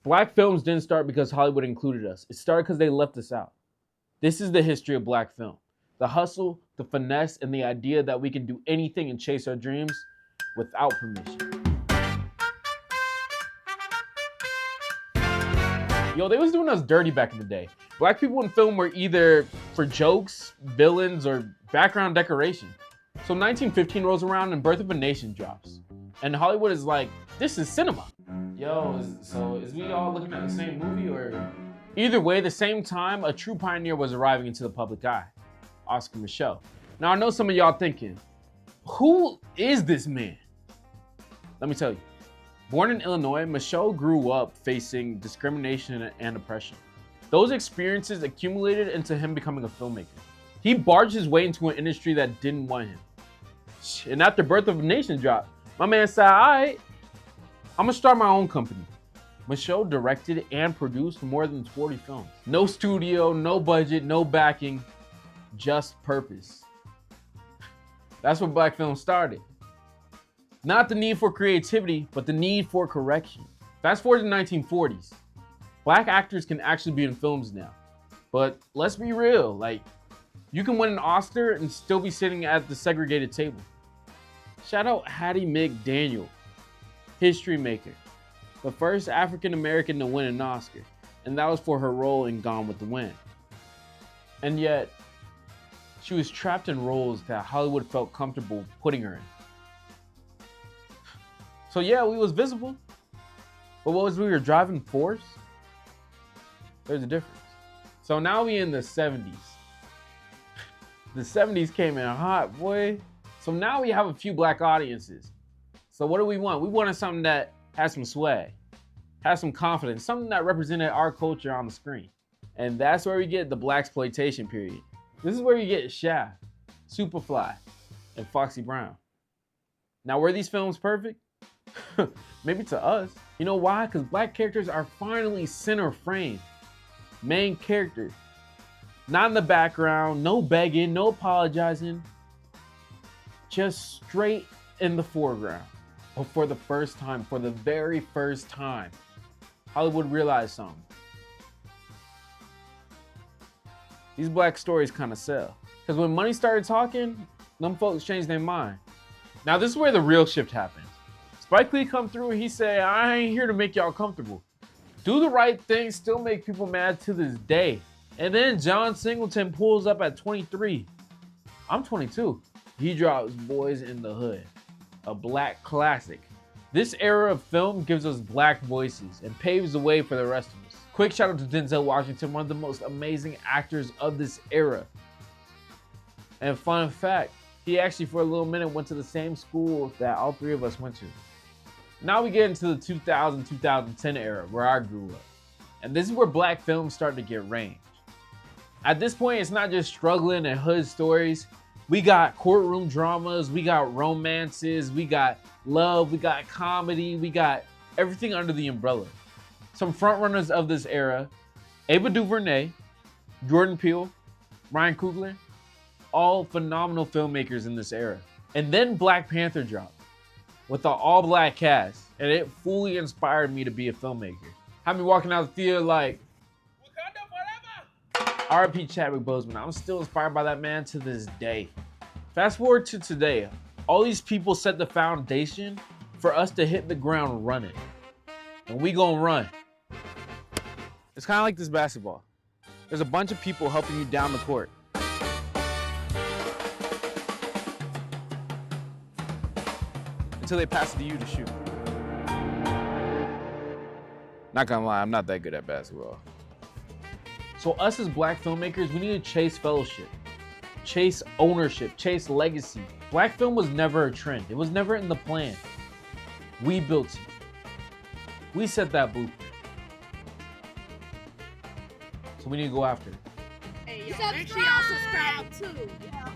Black films didn't start because Hollywood included us. It started because they left us out. This is the history of black film. The hustle, the finesse, and the idea that we can do anything and chase our dreams without permission. Yo, they was doing us dirty back in the day. Black people in film were either for jokes, villains, or background decoration. So 1915 rolls around and Birth of a Nation drops. And Hollywood is like, this is cinema. Yo, so is we all looking at the same movie or? Either way, the same time, a true pioneer was arriving into the public eye, Oscar Micheaux. Now I know some of y'all thinking, who is this man? Let me tell you. Born in Illinois, Micheaux grew up facing discrimination and oppression. Those experiences accumulated into him becoming a filmmaker. He barged his way into an industry that didn't want him. And after Birth of a Nation dropped, my man said, all right, I'm gonna start my own company. Micheaux directed and produced more than 40 films. No studio, no budget, no backing, just purpose. That's where black film started. Not the need for creativity, but the need for correction. Fast forward to the 1940s. Black actors can actually be in films now. But let's be real, like, you can win an Oscar and still be sitting at the segregated table. Shout out Hattie McDaniel, history maker. The first African American to win an Oscar, and that was for her role in Gone with the Wind. And yet, she was trapped in roles that Hollywood felt comfortable putting her in. So yeah, we was visible, but what was we were driving force? There's a difference. So now we in the 70s. The 70s came in hot, boy. So now we have a few black audiences. So what do we want? We wanted something that has some swag, has some confidence, something that represented our culture on the screen. And that's where we get the blaxploitation period. This is where you get Shaft, Superfly, and Foxy Brown. Now, were these films perfect? Maybe to us. You know why? Because black characters are finally center frame. Main characters. Not in the background, no begging, no apologizing. Just straight in the foreground. But for the first time, for the very first time, Hollywood realized something. These black stories kind of sell. Because when money started talking, them folks changed their mind. Now this is where the real shift happens. Spike Lee come through and he say, I ain't here to make y'all comfortable. Do the right thing, still make people mad to this day. And then John Singleton pulls up at 23. I'm 22. He drops Boys in the Hood, a black classic. This era of film gives us black voices and paves the way for the rest of us. Quick shout out to Denzel Washington, one of the most amazing actors of this era. And fun fact, he actually for a little minute went to the same school that all three of us went to. Now we get into the 2000-2010 era where I grew up. And this is where black films start to get range. At this point, it's not just struggling and hood stories. We got courtroom dramas, we got romances, we got love, we got comedy, we got everything under the umbrella. Some frontrunners of this era, Ava DuVernay, Jordan Peele, Ryan Coogler, all phenomenal filmmakers in this era. And then Black Panther dropped with the all-black cast, and it fully inspired me to be a filmmaker. Had me walking out the theater like, R.I.P. Chadwick Boseman. I'm still inspired by that man to this day. Fast forward to today. All these people set the foundation for us to hit the ground running. And we gonna run. It's kind of like this basketball. There's a bunch of people helping you down the court. Until they pass it to you to shoot. Not gonna lie, I'm not that good at basketball. So us as black filmmakers, we need to chase fellowship, chase ownership, chase legacy. Black film was never a trend. It was never in the plan. We built it. We set that blueprint. So we need to go after it. Hey, yo, make sure y'all subscribe too. Yeah.